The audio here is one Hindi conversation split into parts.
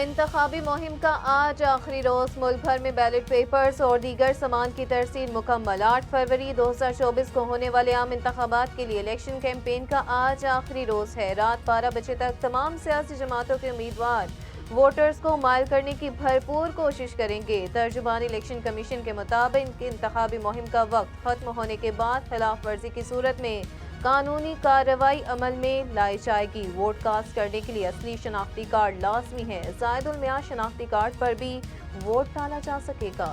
इंतखाबी मुहिम का आज आखिरी रोज। मुल्क भर में बैलेट पेपर्स और दीगर सामान की तरसील मुकम्मल। 8 फरवरी 2024 को होने वाले आम इंतखाबात के लिए इलेक्शन कैंपेन का आज आखिरी रोज है। रात 12 बजे तक तमाम सियासी जमातों के उम्मीदवार वोटर्स को मायल करने की भरपूर कोशिश करेंगे। तर्जुमान इलेक्शन कमीशन के मुताबिक इंतखाबी मुहिम का वक्त खत्म होने के बाद खिलाफ वर्जी की सूरत में कानूनी कार्रवाई अमल में लाई जाएगी। वोट कास्ट करने के लिए असली शनाख्ती कार्ड लाजमी है। जायदुल मियां शनाख्ती कार्ड पर भी वोट डाला जा सकेगा।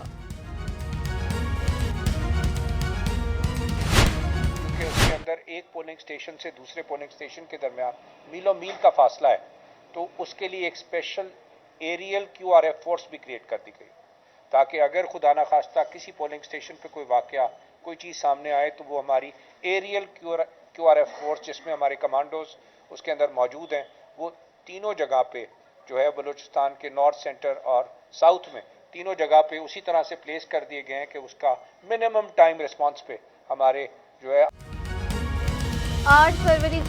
उसके अंदर एक पोलिंग स्टेशन से दूसरे पोलिंग स्टेशन के दरमियान मीलों मील का फासला है, तो उसके लिए एक स्पेशल एरियल QRF फोर्स भी क्रिएट कर दी गई, ताकि अगर खुदा ना खास्ता किसी पोलिंग स्टेशन पे कोई वाकया कोई चीज़ सामने आए तो वो हमारी एरियल QRF फोर्स, जिसमें हमारे कमांडोज उसके अंदर मौजूद हैं, वो तीनों जगह पे जो है बलूचिस्तान के नॉर्थ, सेंटर और साउथ में तीनों जगह पे उसी तरह से प्लेस कर दिए गए हैं कि उसका मिनिमम टाइम रिस्पॉन्स पे हमारे जो है 8 फरवरी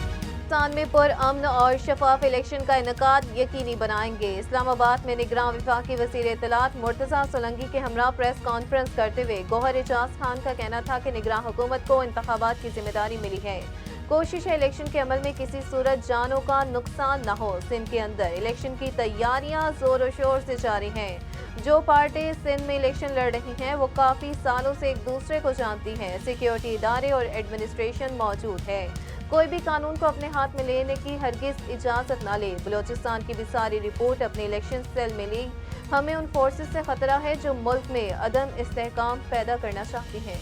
पाकिस्तान में पुरअमन और शफाफ इलेक्शन का इनेकाद यकीनी बनाएंगे। इस्लामाबाद में निगरान वफाकी वज़ीर इत्तलात मुर्तज़ा सोलंकी के हमरा प्रेस कॉन्फ्रेंस करते हुए गौहर एजाज खान का कहना था कि निगरान हुकूमत को इंतखाबात की जिम्मेदारी मिली है। कोशिश है इलेक्शन के अमल में किसी सूरत जानों का नुकसान न हो। सिंध के अंदर इलेक्शन की तैयारियां जोर शोर से जारी हैं। जो पार्टी सिंध में इलेक्शन लड़ रही हैं वो काफ़ी सालों से एक दूसरे को जानती हैं। सिक्योरिटी इदारे और एडमिनिस्ट्रेशन मौजूद है। कोई भी कानून को अपने हाथ में लेने की हरगिज इजाज़त न ले। बलोचिस्तान की भी सारी रिपोर्ट अपने इलेक्शन सेल में ली। हमें उन फोर्सेस से खतरा है जो मुल्क में अदम इस्तेहकाम पैदा करना चाहती हैं।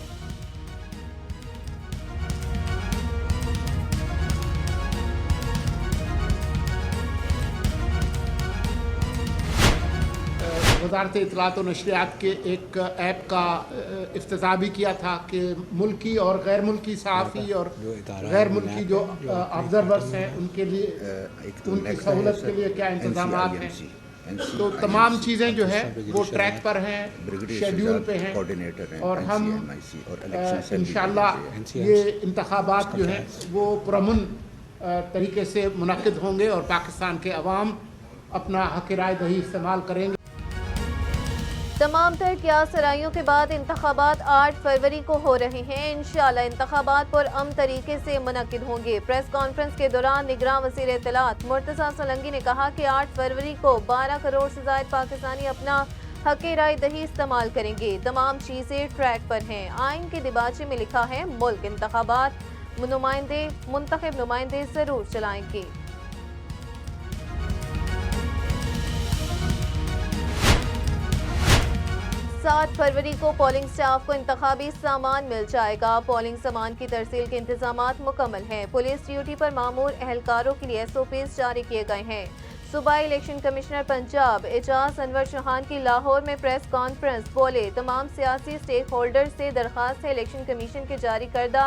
वज़ारत इत्तलात और नशरियात के एक ऐप का इफ्तिताह भी किया था कि मुल्की और गैर मुल्की सहाफ़ी और गैर मुल्की जो ऑब्ज़र्वर्स हैं उनके लिए उनकी सहूलत के लिए क्या इंतज़ाम हैं। तो तमाम चीज़ें जो है वो ट्रैक पर हैं, शेड्यूल पे हैं और हम इंशाअल्लाह ये इंतखाबात जो हैं वो पुरअमन तरीके से मुनक्किद होंगे और पाकिस्तान के अवाम अपना हक़ राय दही इस्तेमाल करेंगे। तमाम तर क्यासराइयों के बाद इंतखाबात 8 फरवरी को हो रहे हैं। इंशाअल्लाह इंतखाबात पुरअमन तरीके से मुनक्किद होंगे। प्रेस कॉन्फ्रेंस के दौरान निगरान वज़ीर इत्तलात मुर्तज़ा सोलंकी ने कहा कि 8 फरवरी को 12 करोड़ से ज़ायद पाकिस्तानी अपना हक़ राय दही इस्तेमाल करेंगे। तमाम चीज़ें ट्रैक पर हैं। आइन के दिबाचे में लिखा है मुल्क इंतखाबात मुंतखब नुमाइंदे ज़रूर चलाएंगे। 7 फरवरी को पोलिंग स्टाफ को इंतखाबी सामान मिल जाएगा। पोलिंग सामान की तरसील के इंतजामात मुकम्मल हैं। पुलिस ड्यूटी पर मामूर एहलकारों के लिए SOPs जारी किए गए हैं। सुबह इलेक्शन कमिश्नर पंजाब एजाज अनवर चौहान की लाहौर में प्रेस कॉन्फ्रेंस बोले, तमाम सियासी स्टेक होल्डर से दरख्वास्त है इलेक्शन कमीशन के जारी करदा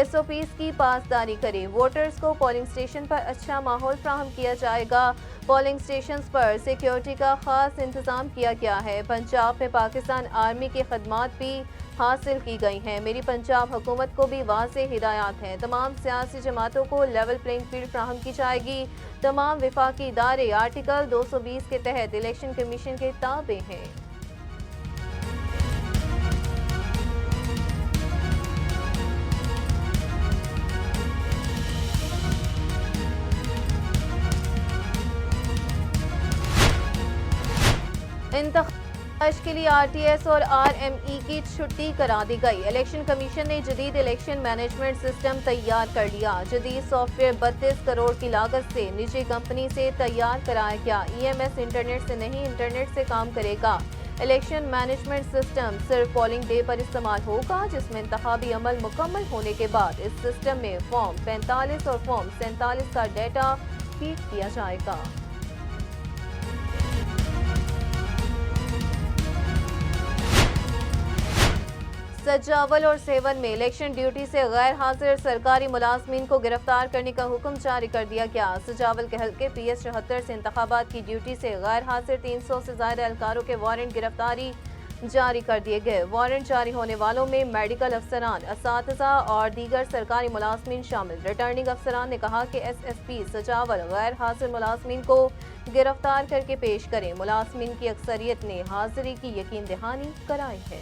SOPs की पासदारी करें। वोटर्स को पोलिंग स्टेशन पर अच्छा माहौल फ्राहम किया जाएगा। पोलिंग स्टेशंस पर सिक्योरिटी का खास इंतजाम किया गया है। पंजाब में पाकिस्तान आर्मी की खदमात भी हासिल की गई हैं। मेरी पंजाब हुकूमत को भी वाज़ेह हिदायत हैं। तमाम सियासी जमातों को लेवल प्लेइंग फील्ड फ्राहम की जाएगी। तमाम वफाकी इदारे आर्टिकल 220 के तहत इलेक्शन कमीशन के ताबे हैं। इंतखाब के लिए RTS और RME की छुट्टी करा दी गई। इलेक्शन कमीशन ने जदीद इलेक्शन मैनेजमेंट सिस्टम तैयार कर लिया। जदीद सॉफ्टवेयर 32 करोड़ की लागत से निजी कंपनी से तैयार कराया गया। EMS इंटरनेट से नहीं, इंटरनेट से काम करेगा। इलेक्शन मैनेजमेंट सिस्टम सिर्फ पोलिंग डे पर इस्तेमाल होगा, जिसमें इंतखाबी अमल मुकम्मल होने के बाद इस सिस्टम में फॉर्म 45 और फॉर्म 47 का डेटा फीड किया जाएगा। सजावल और सेवन में इलेक्शन ड्यूटी से गैर हाजिर सरकारी मुलाजमीन को गिरफ्तार करने का हुक्म जारी कर दिया गया। सजावल के हल्के PS 74 से इंतखाबात की ड्यूटी से गैर हाजिर 300 से ज्यादा एहलकारों के वारंट गिरफ्तारी जारी कर दिए गए। वारंट जारी होने वालों में मेडिकल अफसरान, असातिज़ा और दीगर सरकारी मुलाजमीन शामिल। रिटर्निंग अफसरान ने कहा कि SSP सजावल गैर हाजिर मुलाजमीन को गिरफ्तार करके पेश करें। मुलाजमीन की अक्सरियत ने हाजिरी की यकीन दहानी कराई है।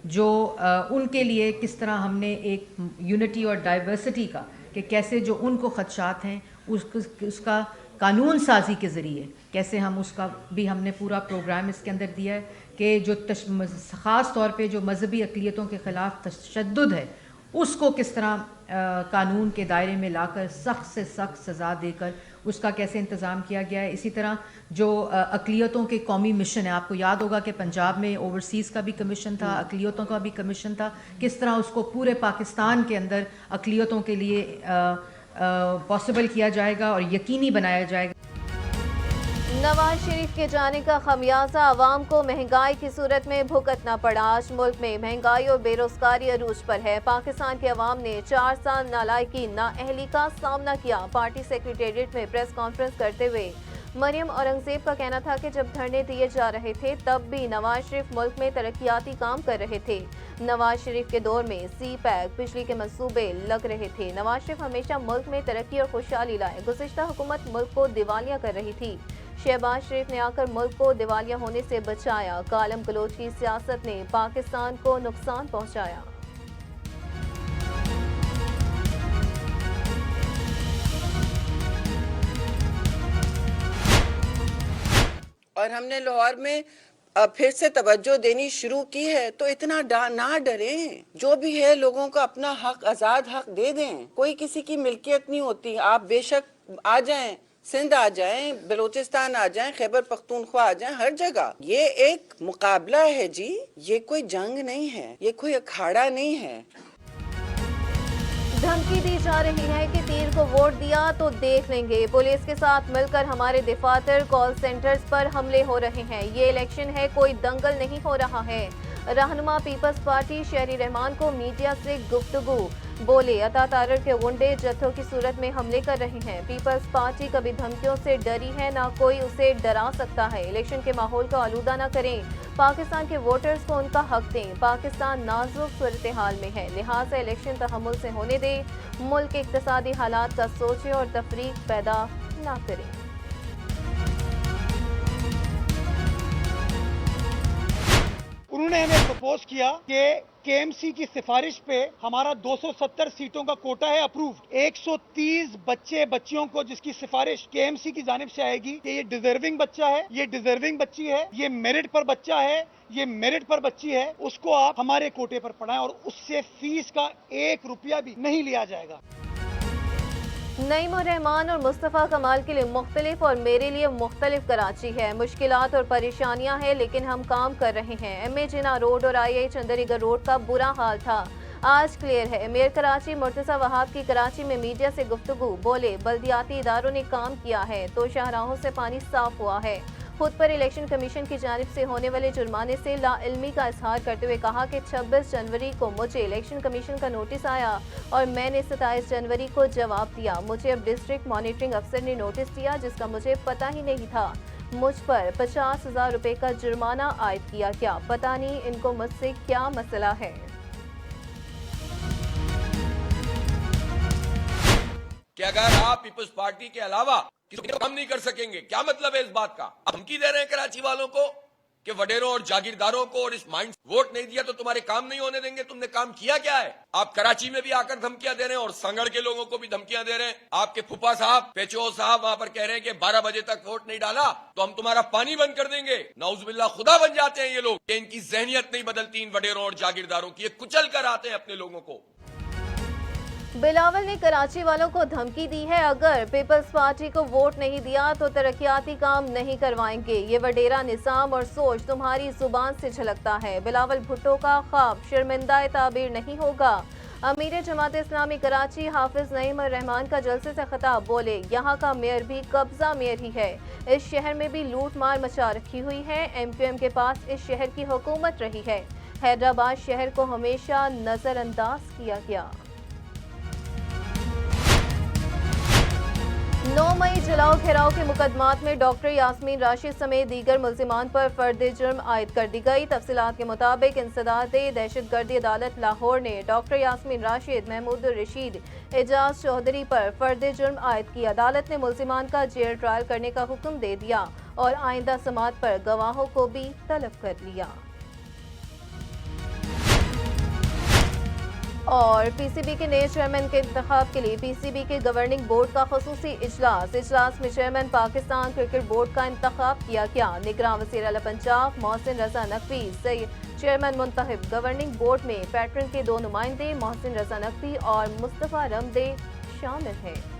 जो उनके लिए किस तरह हमने एक यूनिटी और डाइवर्सिटी का, कि कैसे जो उनको खदशात हैं उसका कानून साजी के ज़रिए कैसे हम उसका भी हमने पूरा प्रोग्राम इसके अंदर दिया है कि जो ख़ास तौर पे जो मजहबी अक़लियतों के ख़िलाफ़ तशद्दुद है उसको किस तरह कानून के दायरे में लाकर सख्त से सख्त सज़ा देकर उसका कैसे इंतज़ाम किया गया है। इसी तरह जो अक़लियतों के कौमी मिशन है, आपको याद होगा कि पंजाब में ओवरसीज़ का भी कमीशन था, अक़लियतों का भी कमीशन था, किस तरह उसको पूरे पाकिस्तान के अंदर अक़लियतों के लिए पॉसिबल किया जाएगा और यकीनी बनाया जाएगा। नवाज शरीफ के जाने का खमियाजा आवाम को महंगाई की सूरत में भुगतना पड़ा। आज मुल्क में महंगाई और बेरोजगारी अरूज पर है। पाकिस्तान के अवाम ने 4 साल नालायकी नाअहली का सामना किया। पार्टी सेक्रेटेरिएट में प्रेस कॉन्फ्रेंस करते हुए मरियम औरंगजेब का कहना था कि जब धरने दिए जा रहे थे तब भी नवाज शरीफ मुल्क में तरक्याती काम कर रहे थे। नवाज शरीफ के दौर में CPEC बिजली के मंसूबे लग रहे थे। नवाज शरीफ हमेशा मुल्क में तरक्की और खुशहाली लाए। गुज़िश्ता हुकूमत मुल्क को दिवालिया कर रही थी। शहबाज शरीफ ने आकर मुल्क को दिवालिया होने से बचाया। गालम गलोच की सियासत ने पाकिस्तान को नुकसान पहुंचाया। और हमने लाहौर में फिर से तवज्जो देनी शुरू की है, तो इतना ना डरें। जो भी है लोगों को अपना हक, आज़ाद हक दे दें। कोई किसी की मिल्कियत नहीं होती। आप बेशक आ जाएं, सिंध आ जाएं, बलूचिस्तान आ जाएं, खैबर पख्तूनख्वा आ जाएं, हर जगह। ये एक मुकाबला है जी, ये कोई जंग नहीं है, ये कोई अखाड़ा नहीं है। धमकी दी जा रही है कि तीर को वोट दिया तो देख लेंगे। पुलिस के साथ मिलकर हमारे दफातर, कॉल सेंटर्स पर हमले हो रहे हैं। ये इलेक्शन है, कोई दंगल नहीं हो रहा है। रहनुमा पीपल्स पार्टी शहरी रहमान को मीडिया से गुफ्तगू बोले, अता तारर के गुंडे जत्थों की सूरत में हमले कर रहे हैं। पीपल्स पार्टी कभी धमकियों से डरी है, ना कोई उसे डरा सकता है। इलेक्शन के माहौल को आलूदा न करें। पाकिस्तान के वोटर्स को उनका हक दें। पाकिस्तान नाजुक सूरत हाल में है, लिहाजा इलेक्शन तहम्मुल से होने दें। मुल्क के इक्तिसादी हालात का सोचें और तफरीक पैदा ना करें। उन्होंने हमें प्रपोज किया कि KMC की सिफारिश पे हमारा 270 सीटों का कोटा है अप्रूव्ड। 130 बच्चियों को जिसकी सिफारिश KMC की जानिब से आएगी कि ये डिजर्विंग बच्चा है, ये डिजर्विंग बच्ची है, ये मेरिट पर बच्चा है, ये मेरिट पर बच्ची है, उसको आप हमारे कोटे पर पढ़ाएं और उससे फीस का 1 रुपया भी नहीं लिया जाएगा। नईम रहमान और मुस्तफ़ा कमाल के लिए मुख्तलिफ और मेरे लिए मुख्तलिफ कराची है। मुश्किलात और परेशानियां हैं, लेकिन हम काम कर रहे हैं। MA जिना रोड और IH चंदरीगढ़ रोड का बुरा हाल था, आज क्लियर है। मेयर कराची मुर्तज़ा वहाब की कराची में मीडिया से गुफ्तगू, बोले बल्दियाती इदारों ने काम किया है तो शाहराहों से पानी साफ हुआ है। खुद पर इलेक्शन कमीशन की जानिब से होने वाले जुर्माने से लाइल्मी का इजहार करते हुए कहा कि 26 जनवरी को मुझे इलेक्शन कमीशन का नोटिस आया और मैंने 27 जनवरी को जवाब दिया। मुझे अब डिस्ट्रिक्ट मॉनिटरिंग अफसर ने नोटिस दिया जिसका मुझे पता ही नहीं था। मुझ पर 50,000 रुपए का जुर्माना आयद किया गया। पता नहीं इनको मुझसे क्या मसला है। कि अगर आप पीपल्स पार्टी के अलावा किसी को काम नहीं कर सकेंगे, क्या मतलब है इस बात का? आप धमकी दे रहे हैं कराची वालों को कि वडेरों और जागीरदारों को और इस माइंड वोट नहीं दिया तो तुम्हारे काम नहीं होने देंगे। तुमने काम किया क्या है? आप कराची में भी आकर धमकियां दे रहे हैं और संगड़ के लोगों को भी धमकियां दे रहे हैं। आपके फूफा साहब, पेचो साहब वहां पर कह रहे हैं कि 12 बजे तक वोट नहीं डाला तो हम तुम्हारा पानी बंद कर देंगे। नाउजुबिल्लाह, खुदा बन जाते हैं ये लोग। इनकी जहनियत नहीं बदलती इन वडेरों और जागीरदारों की, ये कुचल कर आते हैं अपने लोगों को। बिलावल ने कराची वालों को धमकी दी है, अगर पीपल्स पार्टी को वोट नहीं दिया तो तरक्याती काम नहीं करवाएंगे। ये वडेरा निज़ाम और सोच तुम्हारी जुबान से झलकता है। बिलावल भुट्टो का ख्वाब शर्मिंदा ताबीर नहीं होगा। अमीर जमात इस्लामी कराची हाफिज नईम रहमान का जलसे से खिताब, बोले यहाँ का मेयर भी कब्जा मेयर ही है। इस शहर में भी लूट मार मचा रखी हुई है। MQM के पास इस शहर की हुकूमत रही है। हैदराबाद शहर को हमेशा नजरअंदाज किया गया। 9 मई जलाओ घेराव के मुकदमात में डॉक्टर यास्मीन राशिद समेत दीगर मुल्जिमान पर फर्द जुर्म आयद कर दी गई। तफसीलात के मुताबिक इंसदाद दहशतगर्दी अदालत लाहौर ने डॉक्टर यास्मीन राशिद, महमूद रशीद, एजाज चौधरी पर फर्द जुर्म आयद की। अदालत ने मुल्जिमान का जेल ट्रायल करने का हुक्म दे दिया और आइंदा समाअत पर गवाहों को भी तलब कर लिया। और पीसीबी के नए चेयरमैन के इंतखाब के लिए पीसीबी के गवर्निंग बोर्ड का खसूसी इजलास में चेयरमैन पाकिस्तान क्रिकेट बोर्ड का इंतखाब किया गया। निगरान वज़ीर आला पंजाब मोहसिन रजा नकवी चेयरमैन मुंतखब। गवर्निंग बोर्ड में पैटर्न के 2 नुमाइंदे मोहसिन रजा नकवी और मुस्तफ़ा रमदे शामिल हैं।